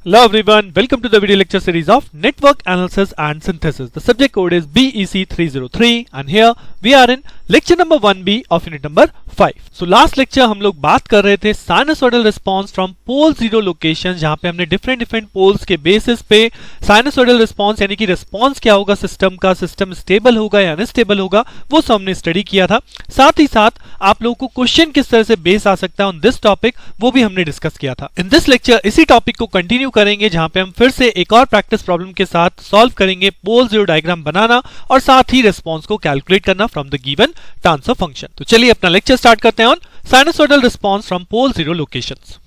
Hello everyone, welcome to the video lecture series of Network Analysis and Synthesis. The subject code is BEC303 and here we are in lecture number 1B of unit number 5. So last lecture हम लोग बात कर रहे थे sinusoidal response from pole zero location, जहाँ पे हमने different poles के basis पे sinusoidal response यानी कि response क्या होगा सिस्टम का, सिस्टम स्टेबल होगा या अनस्टेबल होगा, वो सब हमने स्टडी किया था। साथ ही साथ आप लोगों को क्वेश्चन किस तरह से बेस आ सकता है ऑन दिस टॉपिक वो भी हमने डिस्कस किया था। इन दिस लेक्चर इसी टॉपिक को कंटिन्यू करेंगे, जहां पे हम फिर से एक और प्रैक्टिस प्रॉब्लम के साथ सॉल्व करेंगे पोल जीरो डायग्राम बनाना और साथ ही रिस्पॉन्स को कैलकुलेट करना from the given transfer function. तो चलिए अपना लेक्चर स्टार्ट करते हैं on sinusoidal response from pole zero locations.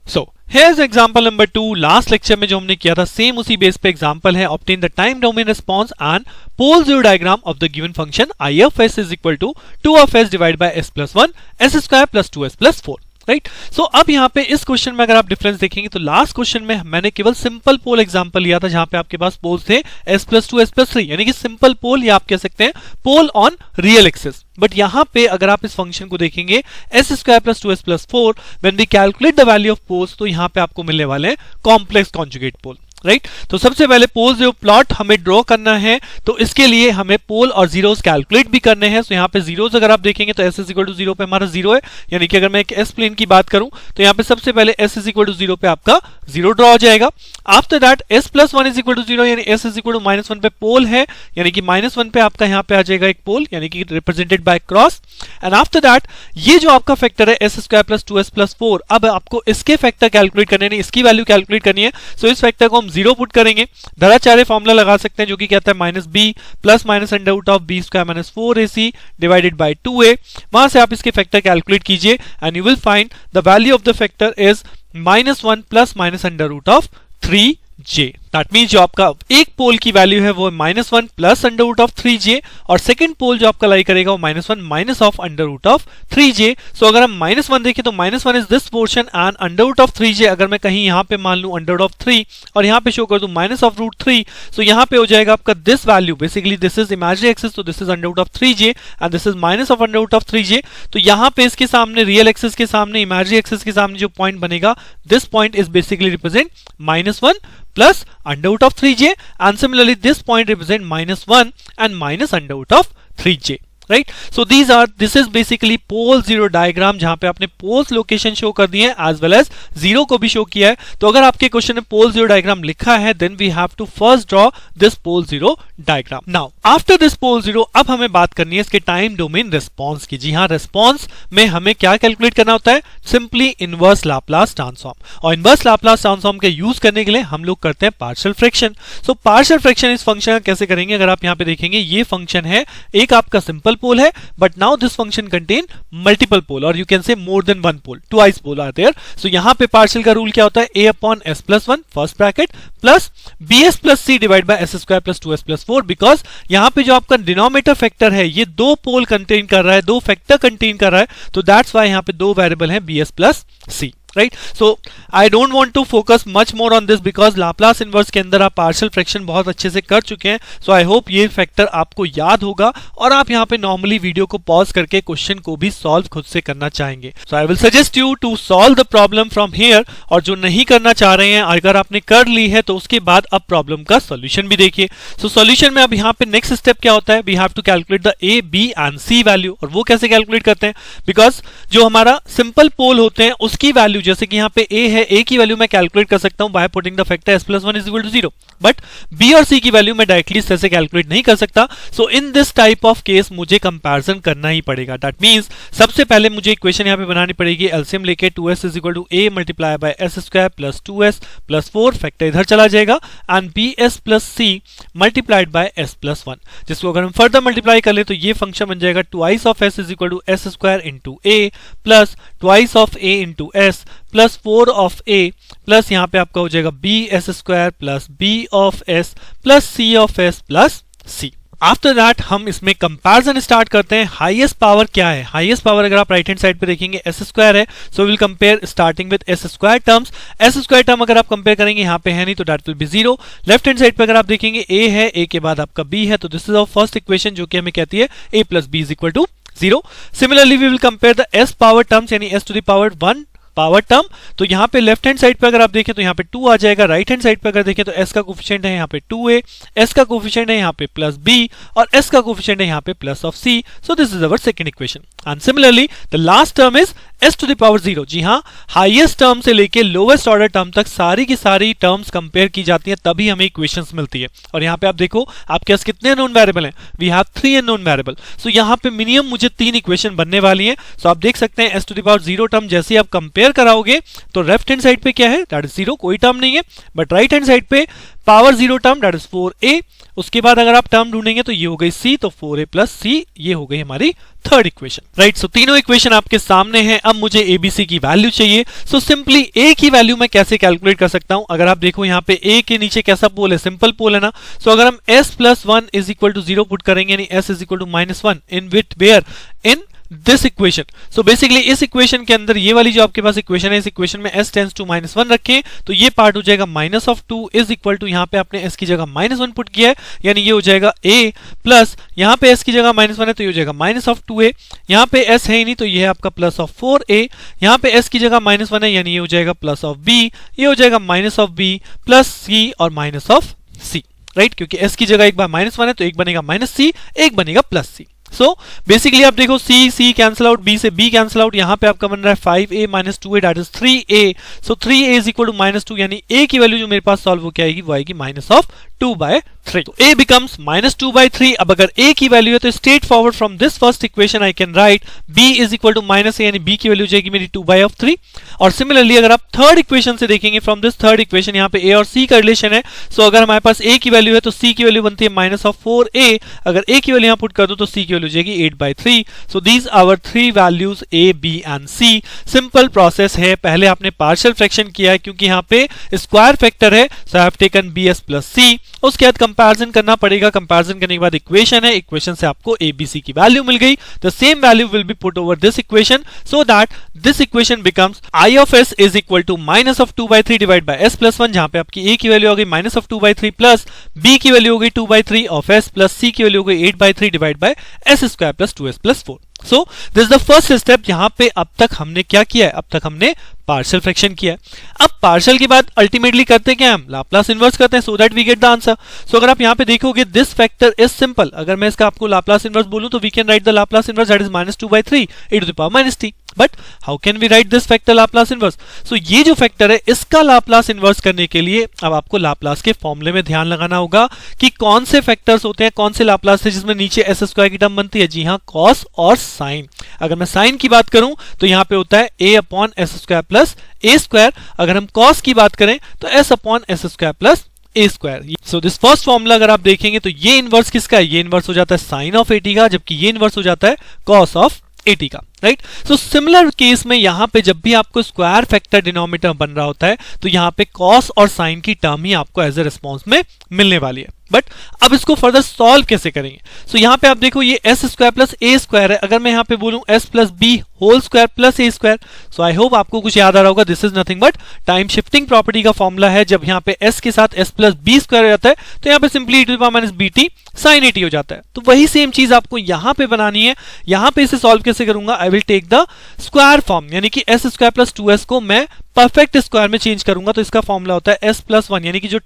So here's example number 2। Last lecture में जो हमने किया था सेम उसी बेस पे एग्जांपल है। obtain the time domain response and pole zero diagram of the given function ifs is equal to 2 of s divided by s plus 1 s square plus 2s plus 4। Right, सो अब यहाँ पे इस question में अगर आप difference देखेंगे तो last question में मैंने केवल सिंपल पोल एग्जांपल लिया था, जहां पे आपके पास पोल्स थे s प्लस 2 s प्लस 3 यानी कि सिंपल पोल या आप कह सकते हैं pole on real axis. But यहाँ पे अगर आप इस फंक्शन को देखेंगे s square plus 2s plus 4 when we calculate the value of poles, तो यहाँ पे आपको मिलने वाले हैं कॉम्प्लेक्स कॉन्जुगेट पोल। राइट, तो सबसे पहले पोल जीरो प्लॉट हमें ड्रॉ करना है, तो इसके लिए हमें पोल और जीरोस कैलकुलेट भी करने हैं। तो यहाँ पे जीरोस अगर आप देखेंगे तो s इज इक्वल टू 0 पे हमारा 0 है, यानी कि अगर मैं एक s प्लेन की बात करूं तो यहाँ पे सबसे पहले s इज इक्वल टू 0 पे आपका 0 ड्रॉ हो जाएगा। After that s plus 1 is equal to 0 यानी s is equal to minus 1 पे पोल है, यानी कि माइनस 1 पे आपका यहाँ पे आ जाएगा एक पोल, यानी कि represented by cross. And after that ये जो आपका फैक्टर है s square plus 2s plus 4, अब आपको इसके फैक्टर कैलकुलेट करने नहीं, इसकी वैल्यू कैलकुलेट करनी है। सो इस फैक्टर को हम 0 पुट करेंगे, धराचार्य फॉर्मूला लगा सकते हैं जो कि कहता है minus B plus minus under root of B square minus 4ac divided by 2a। वहां से आप इसके फैक्टर कैलकुलेट कीजिए and you will find the value of the factor is -1 plus minus under root of 3j। That means जो आपका एक पोल की value है वो -1 plus under root of 3j और सेकंड पोल जो आपका लाई करेगा वो -1 minus of under root of 3j। So अगर हम -1 देखें तो -1 is this portion and under root of 3j अगर मैं कहीं यहाँ पे मान लूं अंडर रूट ऑफ 3 और यहाँ पे शो कर दूं माइनस ऑफ रूट 3, सो यहाँ पे हो जाएगा आपका this value, basically this is imaginary axis, तो this is under root of 3j and this is minus of under root of 3j। तो यहाँ पे इसके सामने रियल एक्सिस के सामने इमेजिनरी एक्सिस के सामने जो पॉइंट बनेगा, this point is basically represent -1 plus under root of 3j and similarly this point represent -1 and minus under root of 3j। Right, so this is basically pole zero diagram, जहां पे आपने poles location show कर दिए हैं as well as zero को भी show किया है। तो अगर आपके क्वेश्चन में पोल जीरो डायग्राम लिखा है then we have to first draw this pole zero diagram. Now after this pole zero अब हमें बात करनी है इसके टाइम डोमेन रिस्पॉन्स की। जी हाँ, रिस्पॉन्स में हमें क्या कैलकुलेट करना होता है, सिंपली इनवर्स लाप्लास ट्रांसफॉर्म, और इनवर्स लाप्लास ट्रांसफॉर्म के यूज करने के लिए हम लोग करते हैं partial fraction. So partial fraction इस फंक्शन का कैसे करेंगे, अगर आप यहाँ पे देखेंगे ये फंक्शन है एक आपका सिंपल पोल है, but now this function contain multiple pole और you can say more than one pole, twice pole are there. So यहाँ पे पार्शियल का रूल क्या होता है, a upon s plus 1 first bracket plus bs plus c divide by s square plus 2s plus 4, because यहाँ पे जो आपका डिनोमिनेटर फैक्टर है ये दो पोल कंटेन कर रहा है, दो फैक्टर कंटेन कर रहा है, तो दैट्स वाई यहाँ पे दो वेरिएबल है bs plus c। Right, so I don't want to focus much more on this because Laplace inverse के अंदर आप पार्शियल फ्रैक्शन बहुत अच्छे से कर चुके हैं। सो आई होप ये फैक्टर आपको याद होगा और आप यहाँ पे नॉर्मली वीडियो को पॉज करके क्वेश्चन को भी सॉल्व खुद से करना चाहेंगे। So I will suggest you to solve the problem from here, और जो नहीं करना चाह रहे हैं अगर आपने कर ली है तो उसके बाद अब प्रॉब्लम का सोल्यूशन भी देखिए। सो सोल्यूशन में अब यहाँ पे नेक्स्ट स्टेप क्या होता है, we have to calculate the a b and c value, और वो कैसे कैलकुलेट करते हैं, बिकॉज जो हमारा सिंपल पोल होते हैं उसकी वैल्यू, जैसे कि यहाँ पे a है, a की वैल्यू मैं कैलकुलेट कर सकता हूं by putting the factor s plus 1 is equal to 0, but b और c की वैल्यू मैं डायरेक्टली इस तरह से कैलकुलेट नहीं कर सकता। So in this type of case मुझे कंपैरिजन करना ही पड़ेगा। दैट मींस सबसे पहले मुझे इक्वेशन यहाँ पे बनानी पड़ेगी, एलसीएम लेके 2s is equal to a multiply by s square plus 2s plus 4, factor इधर चला जाएगा and bs plus c multiplied by s plus 1, जिसको अगर हम फर्दर मल्टीप्लाई कर ले तो ये फंक्शन बन जाएगा twice of s is equal to s square into a plus twice of a into s plus 4 of a plus यहाँ पे आपका हो जाएगा bs square plus b of s plus c of s plus c। After that हम इसमें comparison start करते हैं। Highest power क्या है, हाईएस्ट पावर अगर आप राइट हैंड साइड पे देखेंगे s स्क्वायर है, so will compare starting with s square terms. s square term अगर आप कंपेयर करेंगे यहाँ पे है नहीं तो that will be 0। Left hand side पे अगर आप देखेंगे a है, a के बाद आपका b है, तो this is our first equation जो कि हमें कहती है a plus b is equal to 0। Similarly we will compare the s power terms यानी s to the power 1 power term, तो यहाँ पे लेफ्ट हैंड साइड पे अगर आप देखें तो यहाँ पे 2 आ जाएगा, राइट हैंड साइड पे अगर देखें तो s का कोफिशिएंट है यहाँ पे 2a, s का कोफिशिएंट है यहाँ पे प्लस b और s का कोफिशिएंट है यहाँ पे plus of c. So this is our second equation. And similarly the last term is s to the power 0. जी हाँ, हाईएस्ट टर्म से लेके लोवेस्ट ऑर्डर टर्म तक सारी की सारी टर्म्स कंपेयर की जाती हैं, तभी हमें इक्वेशंस मिलती है. और यहाँ पे आप देखो आपके पास कितने अननोन वेरिएबल हैं, वी हैव 3 अननोन वेरिएबल. सो यहाँ पे मिनिमम मुझे 3 इक्वेशन बनने वाली हैं. सो आप देख सकते हैं s to the power 0 term जैसे आप कंपेयर कराओगे तो लेफ्ट हैंड साइड पे क्या है, दैट इज 0, कोई टर्म नहीं है. बट राइट हैंड साइड पे power 0 term that is 4a. उसके बाद अगर आप टर्म ढूंढेंगे तो ये हो गई c, तो 4a प्लस c, ये हो गई हमारी थर्ड इक्वेशन. राइट, सो तीनों इक्वेशन आपके सामने हैं. अब मुझे abc की वैल्यू चाहिए. सो सिंपली a की वैल्यू मैं कैसे कैलकुलेट कर सकता हूं? अगर आप देखो यहाँ पे a के नीचे कैसा पोल है, सिंपल पोल है ना. सो अगर हम s plus 1 is equal to 0 put करेंगे, यानी s is equal to -1 in with where in this equation. So basically इस इक्वेशन के अंदर ये वाली जो आपके पास इक्वेशन है, इस इक्वेशन में s टेंड्स टू -1 रखें तो ये पार्ट हो जाएगा -2 इज इक्वल टू, यहाँ पे आपने s की जगह -1 पुट किया है, यानी ये हो जाएगा a प्लस यहाँ पे s की जगह -1 है तो ये हो जाएगा -2a. यहाँ पे s है ही नहीं तो ये है आपका प्लस ऑफ 4a. यहाँ पे s की जगह -1 है यानी ये हो जाएगा प्लस ऑफ b, ये हो जाएगा -b प्लस c और -c. राइट, क्योंकि s की जगह एक बार -1 है तो एक बनेगा -c, एक बनेगा प्लस c. सो बेसिकली आप देखो c कैंसिल आउट, b से b कैंसिल आउट, यहाँ पे आपका बन रहा है 5a minus 2a that is 3a. So 3a is equal to -2, यानी a की वैल्यू जो मेरे पास सॉल्व होकर आएगी वो आएगी -2/3. तो a becomes -2/3. अब अगर a की वैल्यू है तो straightforward from this first equation I can write b is equal to -a, यानी b की वैल्यू जाएगी मेरी 2/3. और सिमिलरली अगर आप थर्ड इक्वेशन से देखेंगे, फ्रॉम दिस थर्ड इक्वेशन यहाँ पे a और c का रिलेशन है. सो अगर हमारे पास a की वैल्यू है तो c की वैल्यू बनती है -4a. अगर a की वैल्यू यहाँ पुट कर दो तो c की वैल्यू जाएगी 8/3. So these our 3 values a, b and c. Simple process है, पहले आपने पार्शियल फ्रैक्शन किया है क्योंकि यहाँ पे स्क्वायर फैक्टर है. So I have taken bs plus c. उसके बाद कंपैरिजन करना पड़ेगा, कंपैरिजन करने के बाद इक्वेशन है, इक्वेशन से आपको abc की वैल्यू मिल गई. The same value will be put over this equation so that this equation becomes i of s is equal to -2/3 divide by s plus 1, जहां पे आपकी a की वैल्यू हो गई -2/3 प्लस b की वैल्यू हो गई 2/3 ऑफ s प्लस c की वैल्यू हो गई 8/3 divide by s square plus 2s plus 4. So this is the first step. यहाँ पे अब तक हमने क्या किया है, अब तक हमने पार्शियल फ्रैक्शन किया है. अब पार्शियल के बाद अल्टीमेटली करते क्या, हम लाप्लास इनवर्स करते हैं so that we get the answer. So अगर आप यहाँ पे देखोगे दिस फैक्टर इज सिंपल. अगर मैं इसका आपको लाप्लास इनवर्स बोलूं तो we can write the Laplace inverse that is -2/3 e to the power -t. But how can we write this factor Laplace inverse? So ये जो फैक्टर है इसका लाप्लास इनवर्स करने के लिए अब आपको लाप्लास के फॉर्मूले में ध्यान लगाना होगा कि कौन से फैक्टर्स होते हैं, कौन से लाप्लास है जिसमें नीचे s स्क्वायर की टर्म बनती है. जी हाँ, कॉस और साइन. अगर मैं साइन की बात करूं तो यहाँ पे होता है a upon s square plus a square. अगर हम कॉस की बात करें तो s upon s square plus a square. So this first formula अगर आप देखेंगे तो ये इनवर्स किसका है, ये इनवर्स हो जाता है साइन ऑफ 80 का, जबकि ये इनवर्स हो जाता है कॉस ऑफ 80 का. राइट, सो सिमिलर केस में यहाँ पे जब भी आपको स्क्वायर फैक्टर डिनोमिनेटर बन रहा होता है तो यहाँ पे कॉस और साइन की टर्म ही आपको एज ए रिस्पॉन्स में मिलने वाली है. बट अब इसको फर्दर सॉल्व कैसे करेंगे? सो यहाँ पे आप देखो ये s square plus a square है. अगर मैं यहाँ पे बोलूं s plus b whole square plus a square, so I hope आपको कुछ याद आ रहा होगा. This is nothing but time shifting property का फॉर्मूला है. जब यहाँ पे s के साथ s प्लस b स्क्वायर हो जाता है तो यहाँ पे simply e to the power minus bt sin 80 हो जाता है. तो वही सेम चीज आपको यहाँ पे बनानी है. यहाँ पे इसे सॉल्व कैसे करूंगा, I will take the square form, यानी कि s स्क्वायर प्लस 2s को मैं परफेक्ट स्क्वायर में चेंज करूंगा. तो इसका फॉर्मूला होता है s प्लस 1, यानी कि जो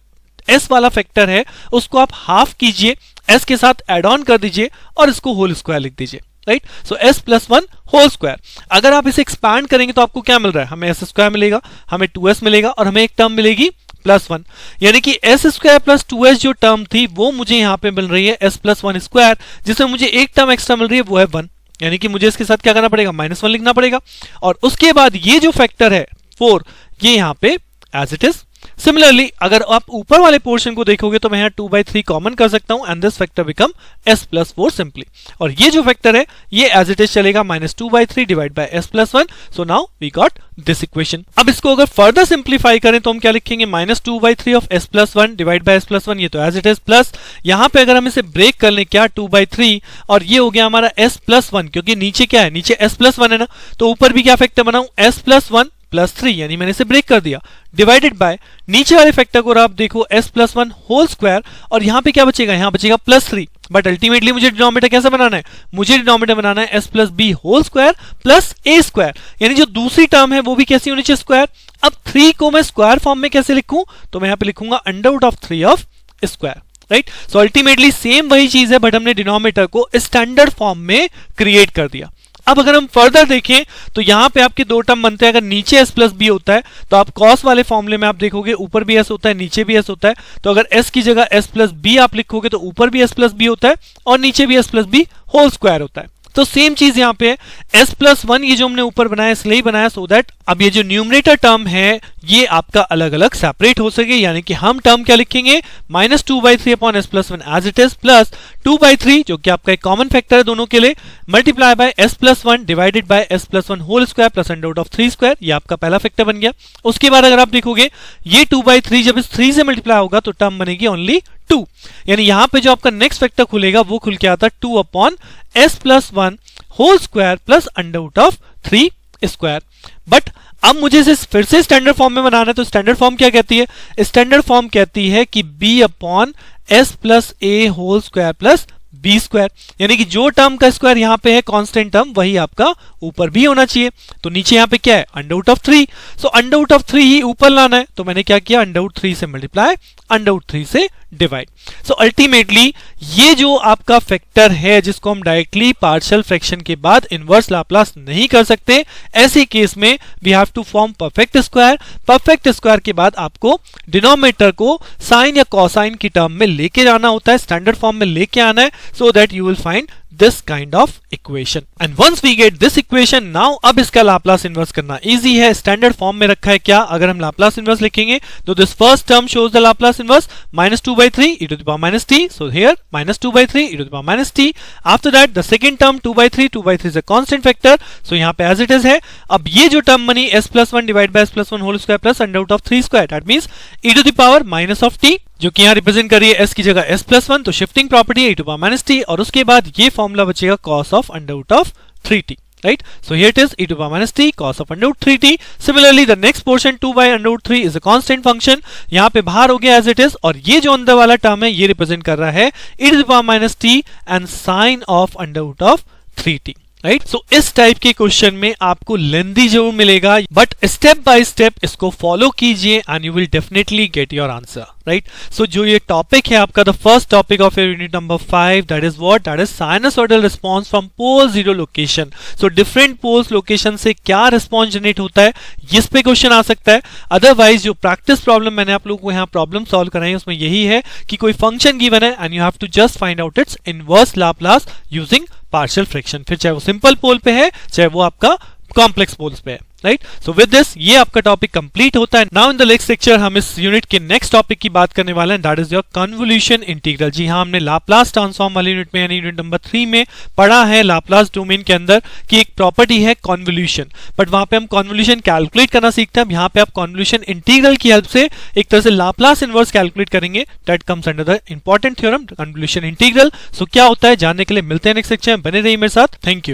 s वाला फैक्टर है उसको आप हाफ कीजिए, s के साथ एड ऑन कर दीजिए और इसको होल स्क्वायर लिख दीजिए. राइट, सो s प्लस 1 होल स्क्वायर. अगर आप इसे एक्सपैंड करेंगे तो आपको क्या मिल रहा है, हमें s स्क्वायर मिलेगा, हमें 2s मिलेगा और हमें एक टर्म मिलेगी प्लस 1, यानी कि s स्क्वायर प्लस 2s जो टर्म थी वो मुझे यहाँ पे मिल रही है s प्लस 1 स्क्वायर, जिसमें मुझे एक टर्म एक्स्ट्रा मिल रही है वो है 1, यानी कि मुझे इसके साथ क्या करना पड़ेगा, -1 लिखना पड़ेगा. और उसके बाद ये जो फैक्टर है 4, ये यहाँ पे एज इट इज. सिमिलरली अगर आप ऊपर वाले पोर्शन को देखोगे तो मैं यहाँ 2/3 कॉमन कर सकता हूं and this factor become s plus 4 simply. और ये जो फैक्टर है ये एज इट इज चलेगा -2/3 divide by s plus 1. So now we got this equation. अब इसको अगर फर्दर सिंप्लीफाई करें तो हम क्या लिखेंगे, -2/3 of s plus 1 divide by s plus 1, ये तो एज इट इज प्लस. यहाँ पे अगर हम इसे ब्रेक कर लें क्या 2/3 और ये हो गया हमारा s प्लस 1, क्योंकि नीचे क्या है, नीचे s प्लस 1 है ना, तो ऊपर भी क्या फैक्टर बनाऊं s प्लस 1 प्लस 3, यानी मैंने इसे ब्रेक कर दिया, डिवाइडेड बाय नीचे वाले फैक्टर को आप देखो s प्लस 1 होल स्क्वायर, और यहां पे क्या बचेगा, यहां बचेगा प्लस 3, बट अल्टीमेटली मुझे डिनोमिनेटर कैसा बनाना है, मुझे डिनोमिनेटर बनाना है s plus b whole square plus a square, यानी जो दूसरी टर्म है वो भी कैसी होनी चाहिए, स्क्वायर। अब 3 को मैं स्क्वायर फॉर्म में कैसे लिखूं, तो मैं यहां पे लिखूंगा under root of 3 of square, right. So ultimately same वही चीज है, बट हमने डिनोमिनेटर को स्टैंडर्ड फॉर्म में क्रिएट कर दिया। अब अगर हम फर्दर देखें तो यहां पे आपके दो टर्म बनते हैं, अगर नीचे s प्लस बी होता है तो आप कॉस वाले फॉर्मूले में आप देखोगे ऊपर भी s होता है नीचे भी s होता है, तो अगर s की जगह s प्लस बी आप लिखोगे तो ऊपर भी s प्लस बी होता है और नीचे भी s plus b whole square होता है। तो सेम चीज यहां पे s प्लस 1 ये जो हमने ऊपर बनाया इसलिए बनाया सो दैट अब ये जो न्यूमरेटर टर्म है ये आपका अलग अलग सेपरेट हो सके, यानी कि हम टर्म क्या लिखेंगे, -2/3 upon s plus 1 as it is plus 2/3 जो कि आपका एक कॉमन फैक्टर है दोनों के लिए, multiply by s plus 1 divided by s plus 1 whole square plus under root of 3 square, ये आपका पहला फैक्टर बन गया। उसके बाद अगर आप देखोगे ये 2/3 जब इस 3 से मल्टीप्लाई होगा तो टर्म बनेगी ओनली 2, यानी यहां पे जो आपका नेक्स्ट फैक्टर खुलेगा वो खुल के आता 2 upon s plus 1 whole square plus under root of 3 square. But अब मुझे इसे फिर से स्टैंडर्ड फॉर्म में बनाना है, तो स्टैंडर्ड फॉर्म क्या कहती है, स्टैंडर्ड फॉर्म कहती है कि b upon s plus a whole square plus b square, यानी कि जो टर्म का स्क्वायर यहां पे है कांस्टेंट टर्म वही आपका ऊपर भी होना चाहिए। तो नीचे यहां पे क्या है, under root of 3, so under root of 3 ही ऊपर लाना है, तो मैंने क्या किया, अंडर रूट 3 से मल्टीप्लाई अंडर रूट 3 से डिवाइड। सो अल्टीमेटली ये जो आपका फैक्टर है जिसको हम डायरेक्टली पार्शियल फ्रैक्शन के बाद इनवर्स लाप्लास नहीं कर सकते, ऐसे केस में we have to form perfect square. Perfect square के बाद आपको डिनोमिनेटर को साइन या कोसाइन की टर्म में लेके जाना होता है, स्टैंडर्ड फॉर्म में लेके आना है, so that you will find this kind of equation, and once we get this equation, now अब इसका लाप्लास इनवर्स करना इजी है। स्टैंडर्ड फॉर्म में रखा है क्या, अगर हम लाप्लास इनवर्स लिखेंगे तो this first term shows the Laplace inverse -2/3 e to the power -t, so here -2/3 e to the power -t, after that the second term 2/3 is a constant factor, so यहाँ पे as it is है। अब ये जो term बनी s plus 1 divide by s plus 1 whole square plus under root of 3 square, that means e to the power minus of t, जो कि यहाँ रिप्रेजेंट कर रही है s की जगह s प्लस 1, तो शिफ्टिंग प्रॉपर्टी है e to the power -t, और उसके बाद ये फॉर्मूला बचेगा cos of under root of 3t, right? So here it is e to the power -t cos of under root 3t. Similarly the next portion 2 by under root 3 is a constant function, यहाँ पे बाहर हो गया as it is, और ये जो अंदर वाला टर्म है ये रिप्रेजेंट कर रहा है e to the power -t and sin of under root of 3t, right. So इस टाइप के क्वेश्चन में आपको लेंथी जरूर मिलेगा, बट स्टेप बाय स्टेप इसको फॉलो कीजिए and you will definitely get your answer, right. So जो ये टॉपिक है आपका the first topic of your unit number 5, that is what, that is sinusoidal response from pole zero location. So different poles location से क्या response generate होता है, इस पे क्वेश्चन आ सकता है। अदरवाइज जो प्रैक्टिस प्रॉब्लम मैंने आप लोगों को यहाँ प्रॉब्लम सॉल्व कराई है उसमें यही है कि कोई फंक्शन गिवन है and you have to just find out its inverse Laplace using partial fraction, फिर चाहे वो सिंपल पोल पे है चाहे वो आपका कॉम्प्लेक्स पोल्स पे है, राइट। सो विद दिस ये आपका टॉपिक कंप्लीट होता है। Now in the next lecture हम इस यूनिट के नेक्स्ट टॉपिक की बात करने वाले हैं, that is your convolution integral. जी हाँ, हमने लाप्लास ट्रांसफॉर्म वाले यूनिट में यानी यूनिट नंबर 3 में पढ़ा है लाप्लास डोमेन के अंदर की एक प्रॉपर्टी है कन्वोल्यूशन, बट वहां पे हम कन्वोल्यूशन कैलकुलेट करना सीखते हैं। यहाँ पे आप कन्वोल्यूशन इंटीग्रल की हेल्प से एक तरह से लाप्लास इनवर्स कैलकुलेट करेंगे, that comes under the important theorem convolution integral. So क्या होता है जानने के लिए मिलते हैं नेक्स्ट लेक्चर में, बने रहिए मेरे साथ। Thank you.